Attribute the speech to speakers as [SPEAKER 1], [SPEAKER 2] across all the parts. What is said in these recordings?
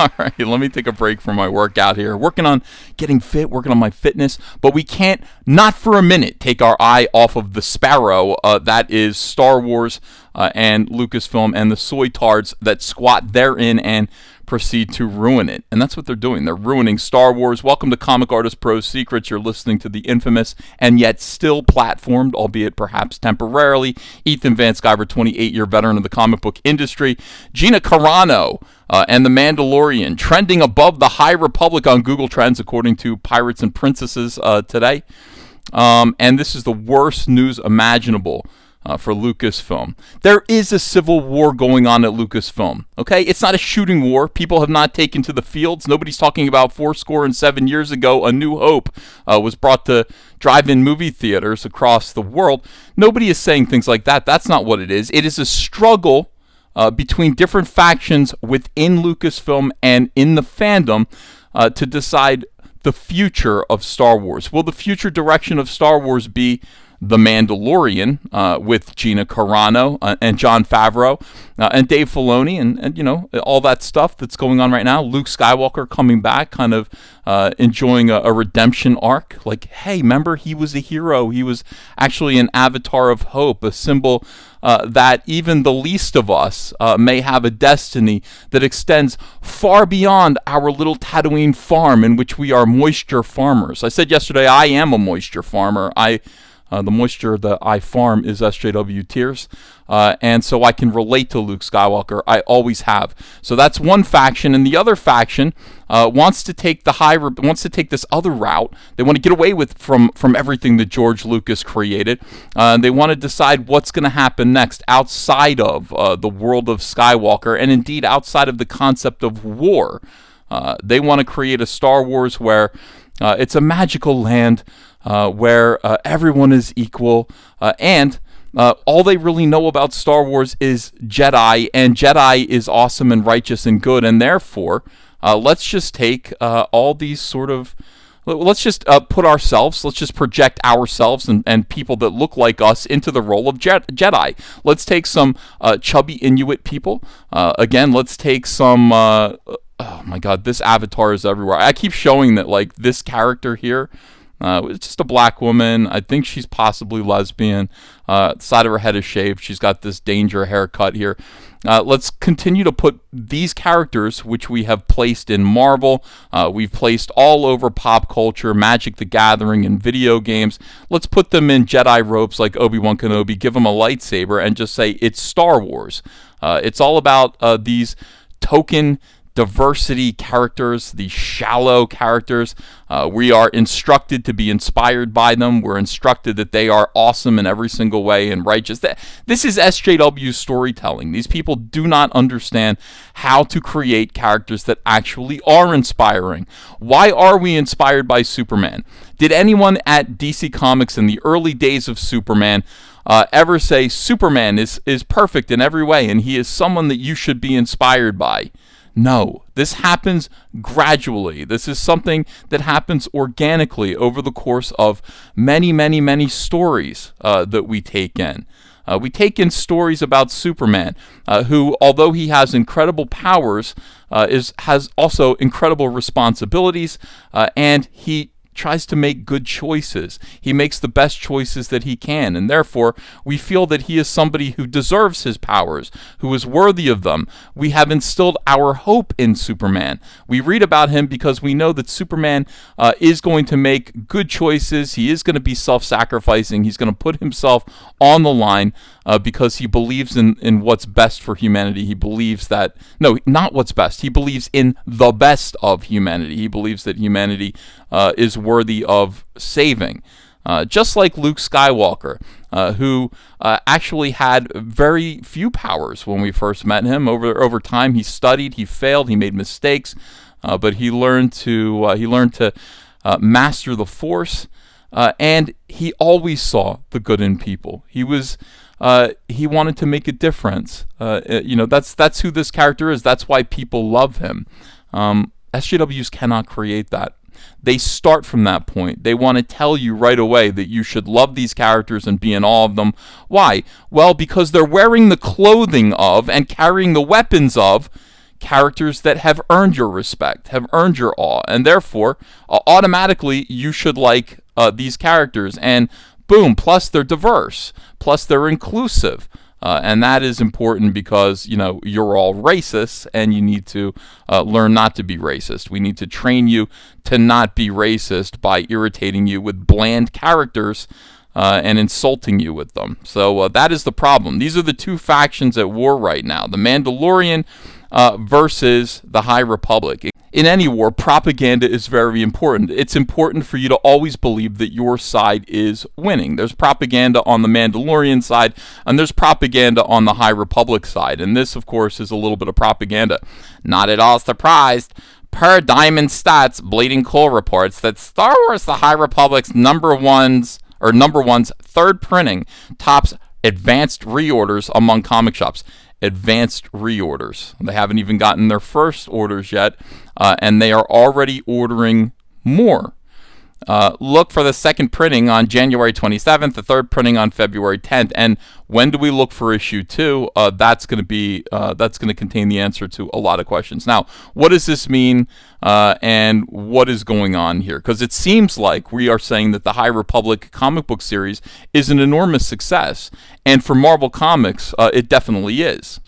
[SPEAKER 1] All right, let me take a break from my workout here. Working on getting fit, working on my fitness, but we can't, not for a minute, take our eye off of the sparrow that is Star Wars and Lucasfilm and the soy-tards that squat therein and proceed to ruin it. And that's what they're doing. They're ruining Star Wars. Welcome to Comic Artist Pro's Secrets. You're listening to the infamous and yet still platformed, albeit perhaps temporarily, Ethan Van Sciver, 28-year veteran of the comic book industry, GINA CARANO, and the Mandalorian, trending above the High Republic on Google Trends, according to Pirates and Princesses today. And this is the worst news imaginable for Lucasfilm. There is a civil war going on at Lucasfilm. Okay, it's not a shooting war. People have not taken to the fields. Nobody's talking about 7 years ago, A New Hope was brought to drive-in movie theaters across the world. Nobody is saying things like that. That's not what it is. It is a struggle between different factions within Lucasfilm and in the fandom to decide the future of Star Wars. Will the future direction of Star Wars be The Mandalorian with GINA CARANO and Jon Favreau and Dave Filoni and you know, all that stuff that's going on right now? Luke Skywalker coming back, kind of enjoying a redemption arc. Like, hey, remember, he was a hero. He was actually an avatar of hope, a symbol that even the least of us may have a destiny that extends far beyond our little Tatooine farm in which we are moisture farmers. I said yesterday, I am a moisture farmer. The moisture that I farm is SJW tears, and so I can relate to Luke Skywalker. I always have. So that's one faction, and the other faction wants to take this other route. They want to get away from everything that George Lucas created. They want to decide what's going to happen next outside of the world of Skywalker, and indeed outside of the concept of war. They want to create a Star Wars where it's a magical land where everyone is equal, and all they really know about Star Wars is Jedi, and Jedi is awesome and righteous and good, and therefore, let's just take all these sort of, let's just let's just project ourselves and people that look like us into the role of Jedi. Let's take some chubby Inuit people. Again, let's take some, oh my God, this avatar is everywhere. I keep showing that, like, this character here, it's just a black woman. I think she's possibly lesbian. Side of her head is shaved. She's got this danger haircut here. Let's continue to put these characters, which we have placed in Marvel, we've placed all over pop culture, Magic the Gathering, and video games. Let's put them in Jedi robes like Obi-Wan Kenobi, give them a lightsaber, and just say it's Star Wars. It's all about these token diversity characters, these shallow characters. We are instructed to be inspired by them. We're instructed that they are awesome in every single way and righteous. This is SJW storytelling. These people do not understand how to create characters that actually are inspiring. Why are we inspired by Superman? Did anyone at DC Comics in the early days of Superman ever say Superman is perfect in every way and he is someone that you should be inspired by? No, this happens gradually. This is something that happens organically over the course of many, many, many stories that we take in. We take in stories about Superman, who, although he has incredible powers, has also incredible responsibilities, and he tries to make good choices. He makes the best choices that he can, and therefore we feel that he is somebody who deserves his powers, who is worthy of them. We have instilled our hope in Superman. We read about him because we know that Superman is going to make good choices. He is going to be self-sacrificing. He's going to put himself on the line because he believes in what's best for humanity. He believes that, no, not what's best. He believes in the best of humanity. He believes that humanity is worthy of saving. Just like Luke Skywalker, who actually had very few powers when we first met him. Over time, he studied, he failed, he made mistakes, but he learned to master the Force, and he always saw the good in people. He wanted to make a difference. That's who this character is. That's why people love him. SJWs cannot create that. They start from that point. They want to tell you right away that you should love these characters and be in awe of them. Why? Well, because they're wearing the clothing of and carrying the weapons of characters that have earned your respect, have earned your awe, and therefore automatically you should like these characters. And boom, plus they're diverse, plus they're inclusive. And that is important because, you're all racist and you need to learn not to be racist. We need to train you to not be racist by irritating you with bland characters and insulting you with them. So that is the problem. These are the two factions at war right now, the Mandalorian versus the High Republic. In any war, propaganda is very important. It's important for you to always believe that your side is winning. There's propaganda on the Mandalorian side, and there's propaganda on the High Republic side. And this, of course, is a little bit of propaganda. Not at all surprised. Per Diamond Stats, Bleeding Cool reports that Star Wars The High Republic's number one's third printing tops advanced reorders among comic shops. Advanced reorders. They haven't even gotten their first orders yet, and they are already ordering more. Look for the second printing on January 27th, the third printing on February 10th. And when do we look for issue 2? That's going to contain the answer to a lot of questions. Now, what does this mean, and what is going on here? Because it seems like we are saying that the High Republic comic book series is an enormous success, and for Marvel Comics, it definitely is.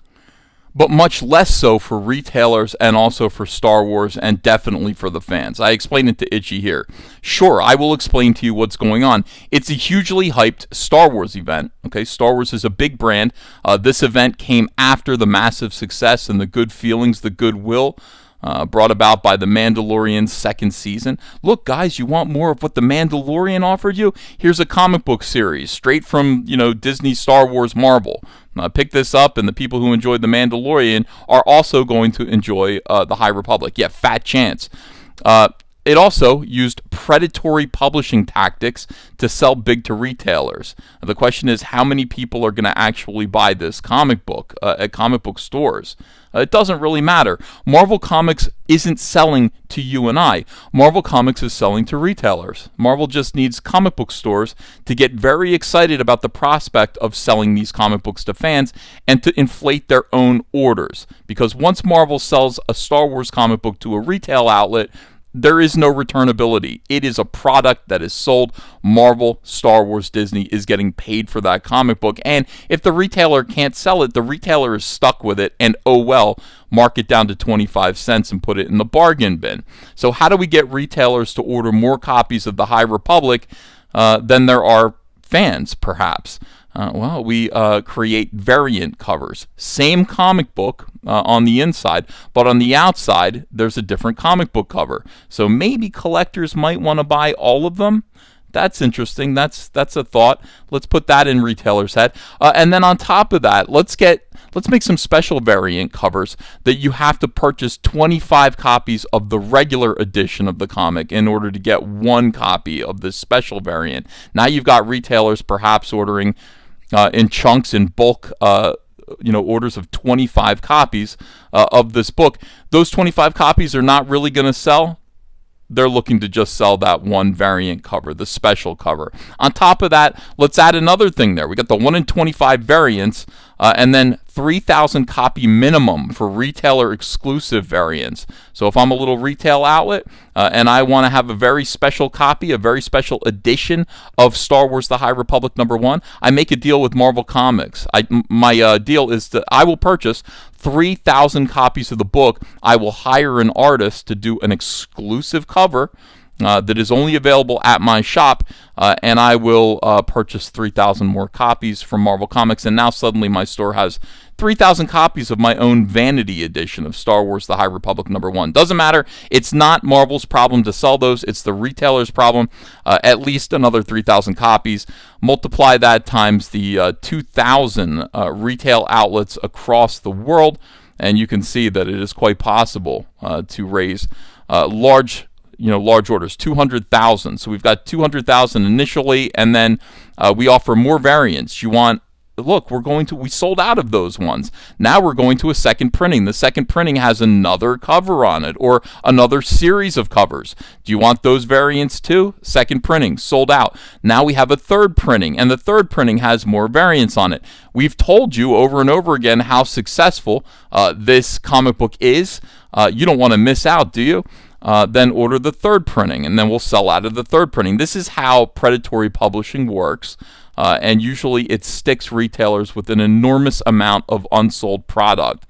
[SPEAKER 1] But much less so for retailers and also for Star Wars and definitely for the fans. I explained it to Itchy here. Sure, I will explain to you what's going on. It's a hugely hyped Star Wars event. Okay, Star Wars is a big brand. This event came after the massive success and the good feelings, the goodwill brought about by The Mandalorian's second season. Look, guys, you want more of what The Mandalorian offered you? Here's a comic book series straight from, Disney, Star Wars, Marvel. Pick this up, and the people who enjoyed The Mandalorian are also going to enjoy The High Republic. Yeah, fat chance. It also used predatory publishing tactics to sell big to retailers. The question is, how many people are going to actually buy this comic book at comic book stores? It doesn't really matter. Marvel Comics isn't selling to you and I. Marvel Comics is selling to retailers. Marvel just needs comic book stores to get very excited about the prospect of selling these comic books to fans and to inflate their own orders. Because once Marvel sells a Star Wars comic book to a retail outlet, there is no returnability. It is a product that is sold. Marvel, Star Wars, Disney is getting paid for that comic book. And if the retailer can't sell it, the retailer is stuck with it. And oh well, mark it down to 25 cents and put it in the bargain bin. So how do we get retailers to order more copies of the High Republic than there are fans, perhaps? Well, we create variant covers. Same comic book on the inside, but on the outside, there's a different comic book cover. So maybe collectors might want to buy all of them. That's interesting. That's a thought. Let's put that in retailers' head. And then on top of that, let's make some special variant covers that you have to purchase 25 copies of the regular edition of the comic in order to get one copy of this special variant. Now you've got retailers perhaps ordering in chunks, in bulk, orders of 25 copies of this book. Those 25 copies are not really going to sell. They're looking to just sell that one variant cover, the special cover. On top of that, let's add another thing there. We got the 1 in 25 variants, and then 3,000 copy minimum for retailer exclusive variants. So if I'm a little retail outlet and I want to have a very special copy, a very special edition of Star Wars The High Republic #1, I make a deal with Marvel Comics. My deal is that I will purchase 3,000 copies of the book. I will hire an artist to do an exclusive cover that is only available at my shop, and I will purchase 3,000 more copies from Marvel Comics, and now suddenly my store has 3,000 copies of my own vanity edition of Star Wars The High Republic #1. Doesn't matter. It's not Marvel's problem to sell those. It's the retailer's problem. At least another 3,000 copies. Multiply that times the 2,000 retail outlets across the world, and you can see that it is quite possible to raise large orders, 200,000. So we've got 200,000 initially, and then we offer more variants. You want look, we sold out of those ones. Now we're going to a second printing. The second printing has another cover on it, or another series of covers. Do you want those variants too? Second printing, sold out. Now we have a third printing, and the third printing has more variants on it. We've told you over and over again how successful this comic book is. You don't want to miss out, do you? Then order the third printing, and then we'll sell out of the third printing. This is how predatory publishing works, and usually it sticks retailers with an enormous amount of unsold product.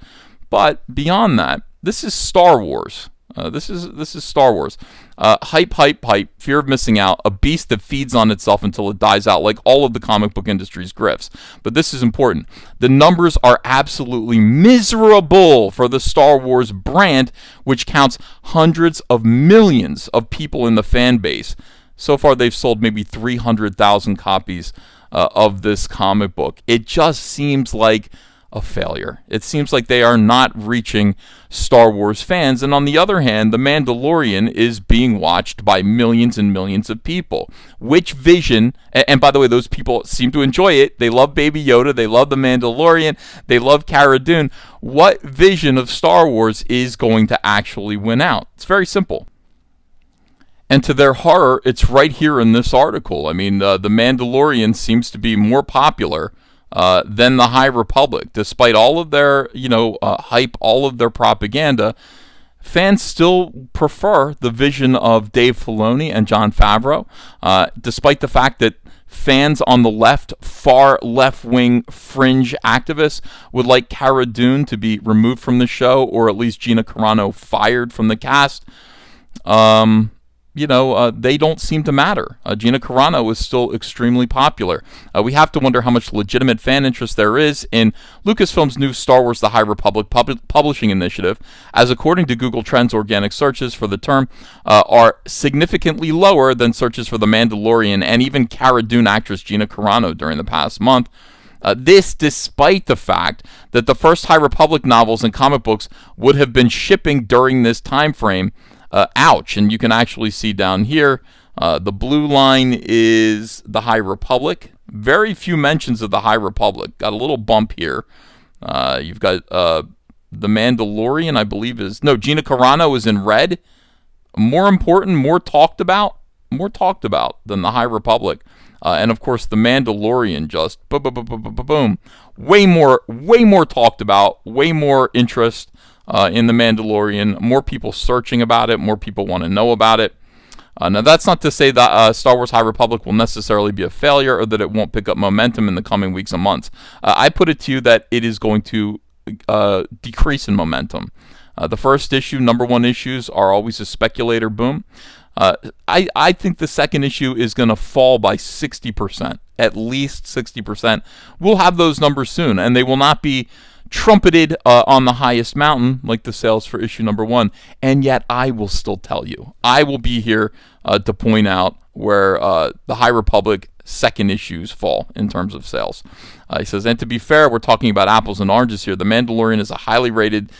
[SPEAKER 1] But beyond that, this is Star Wars. This is Star Wars. Hype, hype, hype, fear of missing out, a beast that feeds on itself until it dies out, like all of the comic book industry's grifts. But this is important. The numbers are absolutely miserable for the Star Wars brand, which counts hundreds of millions of people in the fan base. So far, they've sold maybe 300,000 copies of this comic book. It just seems like a failure. It seems like they are not reaching Star Wars fans. And on the other hand, The Mandalorian is being watched by millions and millions of people. Which vision, and by the way, those people seem to enjoy it. They love Baby Yoda. They love The Mandalorian. They love Cara Dune. What vision of Star Wars is going to actually win out? It's very simple. And to their horror, it's right here in this article. I mean, The Mandalorian seems to be more popular than the High Republic. Despite all of their, hype, all of their propaganda, fans still prefer the vision of Dave Filoni and Jon Favreau, despite the fact that fans on the left, far left-wing fringe activists would like Cara Dune to be removed from the show, or at least Gina Carano fired from the cast. They don't seem to matter. Gina Carano is still extremely popular. We have to wonder how much legitimate fan interest there is in Lucasfilm's new Star Wars The High Republic publishing initiative, as according to Google Trends, organic searches for the term are significantly lower than searches for The Mandalorian and even Cara Dune actress Gina Carano during the past month. This despite the fact that the first High Republic novels and comic books would have been shipping during this time frame. Ouch. And you can actually see down here, the blue line is the High Republic. Very few mentions of the High Republic. Got a little bump here. You've got the Mandalorian, I believe Gina Carano is in red. More important, more talked about than the High Republic. And of course, the Mandalorian just boom. Way more talked about, way more interest in The Mandalorian, more people searching about it, more people want to know about it. Now, that's not to say that Star Wars High Republic will necessarily be a failure or that it won't pick up momentum in the coming weeks and months. I put it to you that it is going to decrease in momentum. The first issue, number one issues, are always a speculator boom. I think the second issue is going to fall by 60%, at least 60%. We'll have those numbers soon, and they will not be trumpeted on the highest mountain like the sales for issue number one. And yet I will still tell you. I will be here to point out where the High Republic second issues fall in terms of sales. He says, and to be fair, we're talking about apples and oranges here. The Mandalorian is a highly rated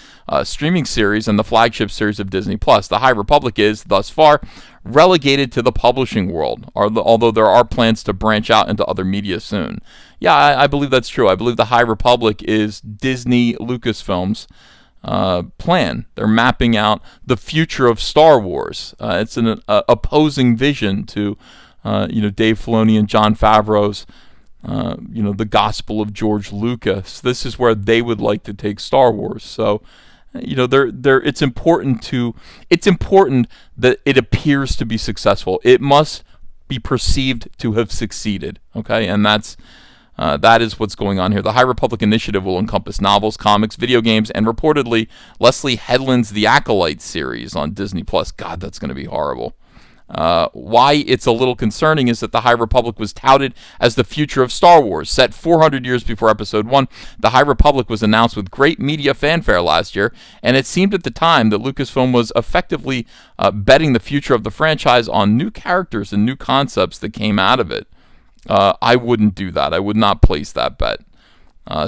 [SPEAKER 1] streaming series and the flagship series of Disney+. The High Republic is, thus far, relegated to the publishing world, although there are plans to branch out into other media soon. Yeah, I believe that's true. I believe the High Republic is Disney Lucasfilm's plan. They're mapping out the future of Star Wars. It's an opposing vision to Dave Filoni and Jon Favreau's the gospel of George Lucas. This is where they would like to take Star Wars. So it's important that it appears to be successful. It must be perceived to have succeeded. Okay, and that is what's going on here. The High Republic Initiative will encompass novels, comics, video games, and reportedly Leslie Headland's The Acolyte series on Disney+. God, that's going to be horrible. Why it's a little concerning is that the High Republic was touted as the future of Star Wars. Set 400 years before Episode 1, the High Republic was announced with great media fanfare last year, and it seemed at the time that Lucasfilm was effectively betting the future of the franchise on new characters and new concepts that came out of it. I wouldn't do that. I would not place that bet.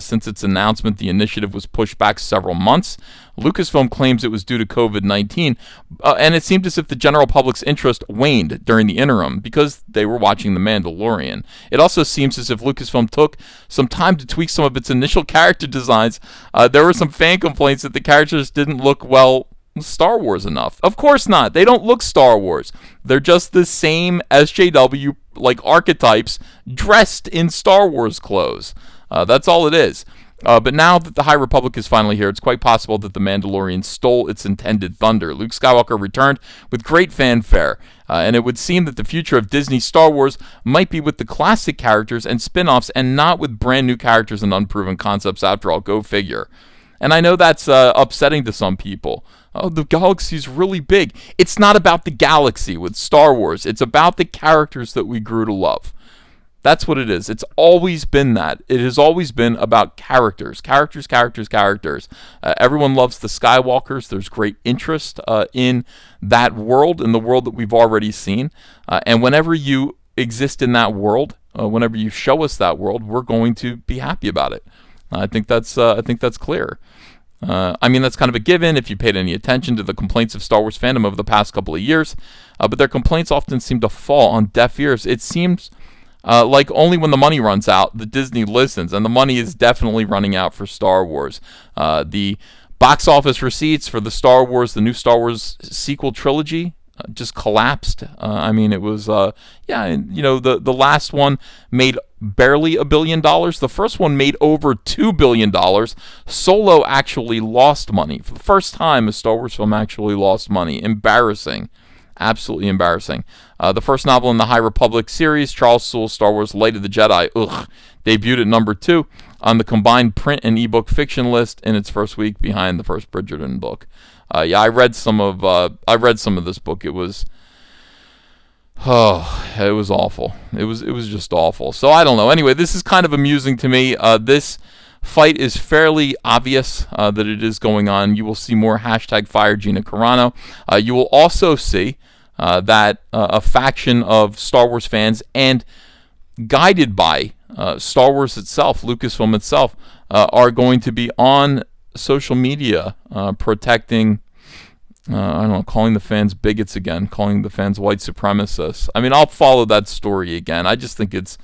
[SPEAKER 1] Since its announcement, the initiative was pushed back several months. Lucasfilm claims it was due to COVID-19, and it seemed as if the general public's interest waned during the interim because they were watching The Mandalorian. It also seems as if Lucasfilm took some time to tweak some of its initial character designs. There were some fan complaints that the characters didn't look, well, Star Wars enough. Of course not. They don't look Star Wars. They're just the same SJW like archetypes dressed in Star Wars clothes. That's all it is. But now that the High Republic is finally here, it's quite possible that The Mandalorian stole its intended thunder. Luke Skywalker returned with great fanfare, and it would seem that the future of Disney Star Wars might be with the classic characters and spin-offs and not with brand new characters and unproven concepts after all. Go figure. And I know that's upsetting to some people. Oh, the galaxy's really big. It's not about the galaxy with Star Wars. It's about the characters that we grew to love. That's what it is. It's always been that. It has always been about characters. Characters. Everyone loves the Skywalkers. There's great interest in that world, in the world that we've already seen. And whenever you exist in that world, whenever you show us that world, we're going to be happy about it. I think that's clear. That's kind of a given if you paid any attention to the complaints of Star Wars fandom over the past couple of years. But their complaints often seem to fall on deaf ears. It seems like only when the money runs out, the Disney listens, and the money is definitely running out for Star Wars. The box office receipts for the new Star Wars sequel trilogy just collapsed. It was, the last one made barely $1 billion. The first one made over $2 billion. Solo actually lost money. For the first time, a Star Wars film actually lost money. Embarrassing. Absolutely embarrassing. The first novel in the High Republic series, Charles Soule's Star Wars Light of the Jedi, debuted at number 2 on the combined print and ebook fiction list in its first week, behind the first Bridgerton book. I read some of this book. It was awful. It was just awful. So I don't know. Anyway, this is kind of amusing to me. This fight is fairly obvious that it is going on. You will see more #Fire GINA CARANO. You will also see that a faction of Star Wars fans, and guided by Star Wars itself, Lucasfilm itself, are going to be on social media protecting, calling the fans bigots again, calling the fans white supremacists. I'll follow that story again. I just think it's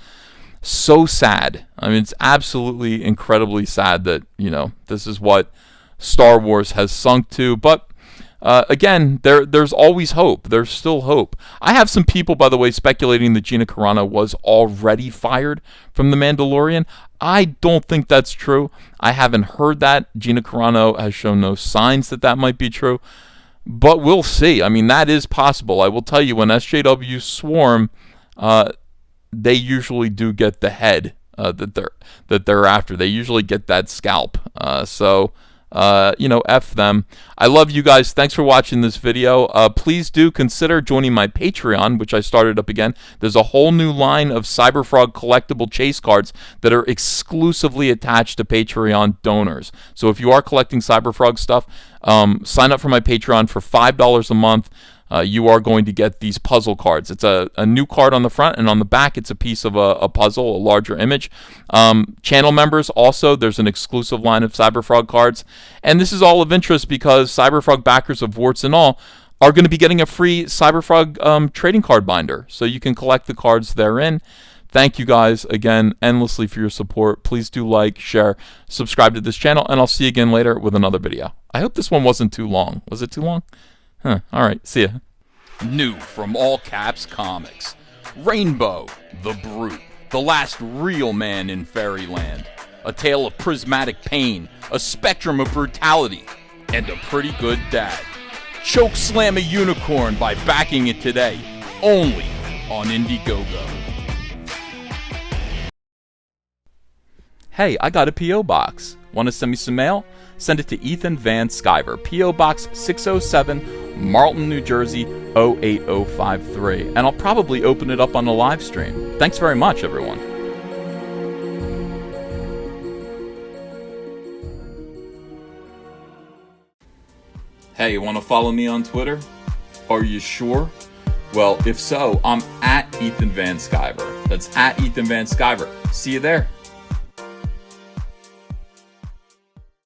[SPEAKER 1] so sad. It's absolutely incredibly sad that, this is what Star Wars has sunk to. But again, there's always hope. There's still hope. I have some people, by the way, speculating that GINA CARANO was already fired from The Mandalorian. I don't think that's true. I haven't heard that. GINA CARANO has shown no signs that might be true. But we'll see. That is possible. I will tell you, when SJW swarm, they usually do get the head that they're after. They usually get that scalp. F them. I love you guys. Thanks for watching this video. Please do consider joining my Patreon, which I started up again. There's a whole new line of Cyberfrog collectible chase cards that are exclusively attached to Patreon donors. So if you are collecting Cyberfrog stuff, sign up for my Patreon for $5 a month. You are going to get these puzzle cards. It's a new card on the front, and on the back it's a piece of a puzzle, a larger image. Channel members also, there's an exclusive line of Cyberfrog cards. And this is all of interest because Cyberfrog backers of Warts and All are going to be getting a free Cyberfrog trading card binder. So you can collect the cards therein. Thank you guys again endlessly for your support. Please do like, share, subscribe to this channel, and I'll see you again later with another video. I hope this one wasn't too long. Was it too long? All right, see ya. New from All Caps Comics, Rainbow, the Brute, the last real man in fairyland. A tale of prismatic pain, a spectrum of brutality, and a pretty good dad. Choke slam a unicorn by backing it today, only on Indiegogo. Hey, I got a P.O. box. Want to send me some mail? Send it to Ethan Van Sciver, P.O. Box 607, Marlton, New Jersey, 08053. And I'll probably open it up on the live stream. Thanks very much, everyone. Hey, you want to follow me on Twitter? Are you sure? Well, if so, I'm at Ethan Van Sciver. That's at Ethan Van Sciver. See you there.